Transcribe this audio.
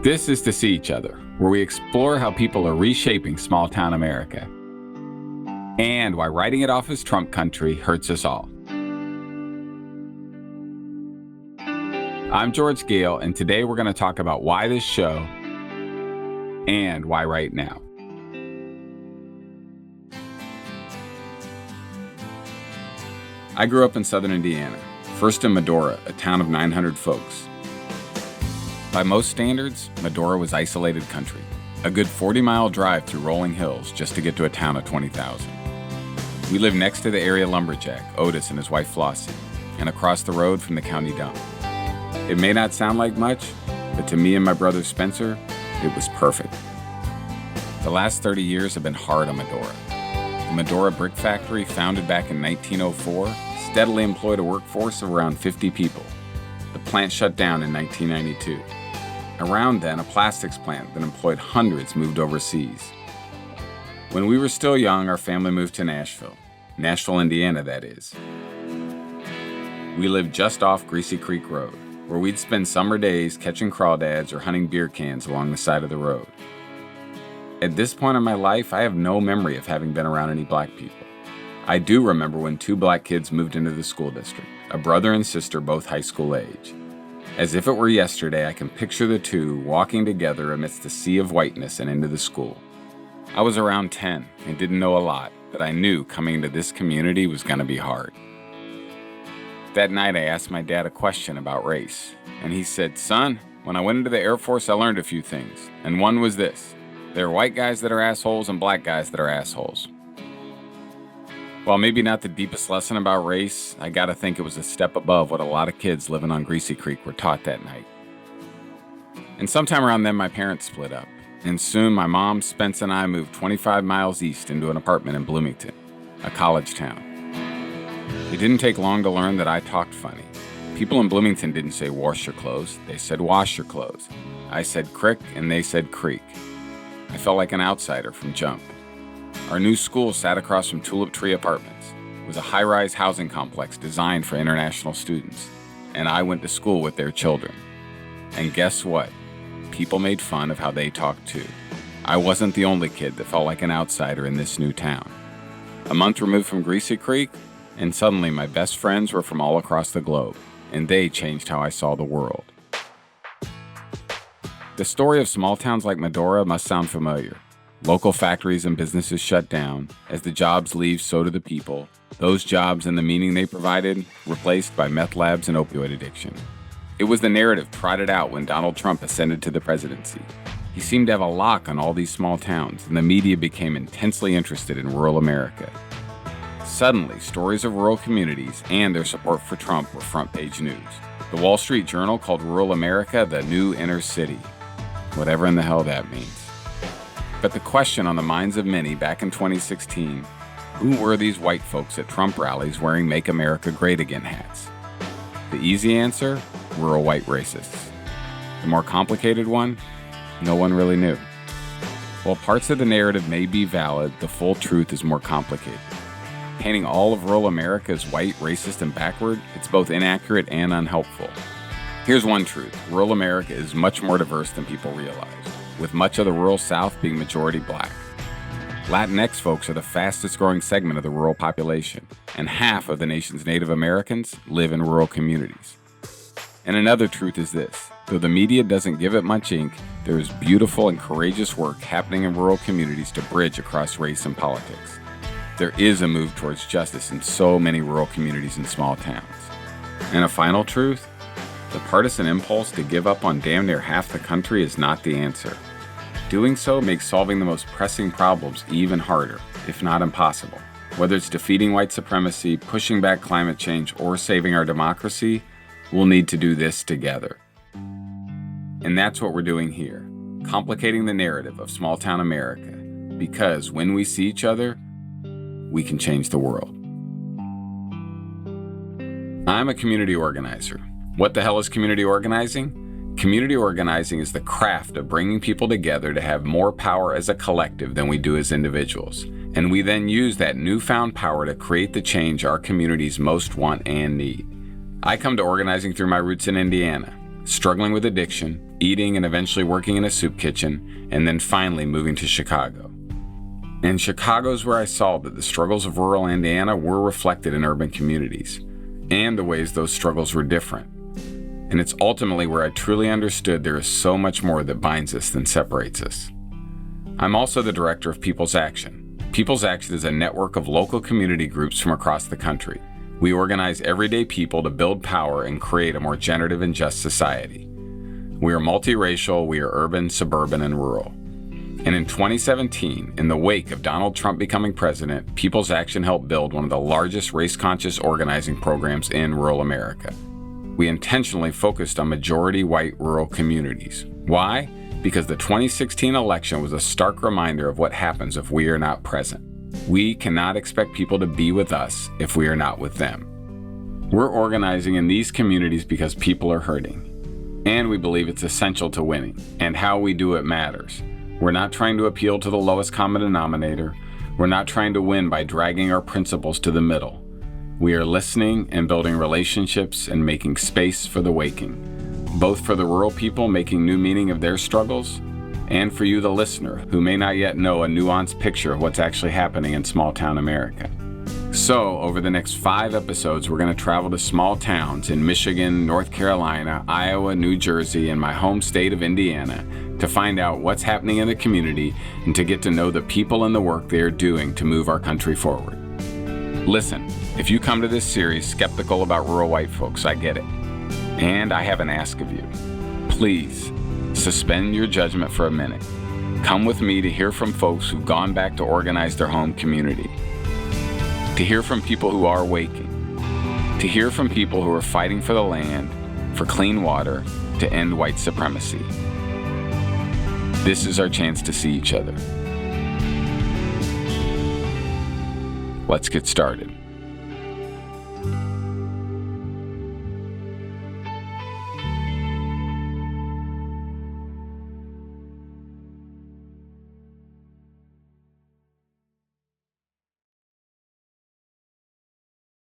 This is To See Each Other, where we explore how people are reshaping small-town America and why writing it off as Trump country hurts us all. I'm George Gale, and today we're going to talk about why this show and why right now. I grew up in southern Indiana, first in Medora, a town of 900 folks. By most standards, Medora was isolated country, a good 40-mile drive through rolling hills just to get to a town of 20,000. We lived next to the area lumberjack, Otis, and his wife Flossie, and across the road from the county dump. It may not sound like much, but to me and my brother Spencer, it was perfect. The last 30 years have been hard on Medora. The Medora Brick Factory, founded back in 1904, steadily employed a workforce of around 50 people. The plant shut down in 1992. Around then, a plastics plant that employed hundreds moved overseas. When we were still young, our family moved to Nashville, Indiana, that is. We lived just off Greasy Creek Road, where we'd spend summer days catching crawdads or hunting beer cans along the side of the road. At this point in my life, I have no memory of having been around any black people. I do remember when two black kids moved into the school district, a brother and sister both high school age. As if it were yesterday, I can picture the two walking together amidst a sea of whiteness and into the school. I was around 10 and didn't know a lot, but I knew coming into this community was going to be hard. That night, I asked my dad a question about race, and he said, "Son, when I went into the Air Force, I learned a few things, and one was this: there are white guys that are assholes and black guys that are assholes." While maybe not the deepest lesson about race, I gotta think it was a step above what a lot of kids living on Greasy Creek were taught that night. And sometime around then, my parents split up, and soon my mom, Spence, and I moved 25 miles east into an apartment in Bloomington, a college town. It didn't take long to learn that I talked funny. People in Bloomington didn't say wash your clothes, they said wash your clothes. I said crick, and they said creek. I felt like an outsider from jump. Our new school sat across from Tulip Tree Apartments. It was a high-rise housing complex designed for international students, and I went to school with their children. And guess what? People made fun of how they talked too. I wasn't the only kid that felt like an outsider in this new town. A month removed from Greasy Creek, and suddenly my best friends were from all across the globe, and they changed how I saw the world. The story of small towns like Medora must sound familiar. Local factories and businesses shut down. As the jobs leave, so do the people. Those jobs and the meaning they provided replaced by meth labs and opioid addiction. It was the narrative trotted out when Donald Trump ascended to the presidency. He seemed to have a lock on all these small towns, and the media became intensely interested in rural America. Suddenly, stories of rural communities and their support for Trump were front-page news. The Wall Street Journal called rural America the new inner city, whatever in the hell that means. But the question on the minds of many back in 2016, who were these white folks at Trump rallies wearing Make America Great Again hats? The easy answer, rural white racists. The more complicated one, no one really knew. While parts of the narrative may be valid, the full truth is more complicated. Painting all of rural America as white, racist, and backward, it's both inaccurate and unhelpful. Here's one truth: rural America is much more diverse than people realize, with much of the rural South being majority black. Latinx folks are the fastest growing segment of the rural population, and half of the nation's Native Americans live in rural communities. And another truth is this: though the media doesn't give it much ink, there is beautiful and courageous work happening in rural communities to bridge across race and politics. There is a move towards justice in so many rural communities and small towns. And a final truth: the partisan impulse to give up on damn near half the country is not the answer. Doing so makes solving the most pressing problems even harder, if not impossible. Whether it's defeating white supremacy, pushing back climate change, or saving our democracy, we'll need to do this together. And that's what we're doing here, complicating the narrative of small-town America, because when we see each other, we can change the world. I'm a community organizer. What the hell is community organizing? Community organizing is the craft of bringing people together to have more power as a collective than we do as individuals. And we then use that newfound power to create the change our communities most want and need. I come to organizing through my roots in Indiana, struggling with addiction, eating and eventually working in a soup kitchen, and then finally moving to Chicago. And Chicago's where I saw that the struggles of rural Indiana were reflected in urban communities, and the ways those struggles were different. And it's ultimately where I truly understood there is so much more that binds us than separates us. I'm also the director of People's Action. People's Action is a network of local community groups from across the country. We organize everyday people to build power and create a more generative and just society. We are multiracial, we are urban, suburban, and rural. And in 2017, in the wake of Donald Trump becoming president, People's Action helped build one of the largest race-conscious organizing programs in rural America. We intentionally focused on majority white rural communities. Why? Because the 2016 election was a stark reminder of what happens if we are not present. We cannot expect people to be with us if we are not with them. We're organizing in these communities because people are hurting, and we believe it's essential to winning, and how we do it matters. We're not trying to appeal to the lowest common denominator. We're not trying to win by dragging our principles to the middle. We are listening and building relationships and making space for the waking, both for the rural people making new meaning of their struggles, and for you, the listener, who may not yet know a nuanced picture of what's actually happening in small-town America. So, over the next 5 episodes, we're going to travel to small towns in Michigan, North Carolina, Iowa, New Jersey, and my home state of Indiana to find out what's happening in the community and to get to know the people and the work they are doing to move our country forward. Listen, if you come to this series skeptical about rural white folks, I get it. And I have an ask of you. Please, suspend your judgment for a minute. Come with me to hear from folks who've gone back to organize their home community. To hear from people who are waking. To hear from people who are fighting for the land, for clean water, to end white supremacy. This is our chance to see each other. Let's get started.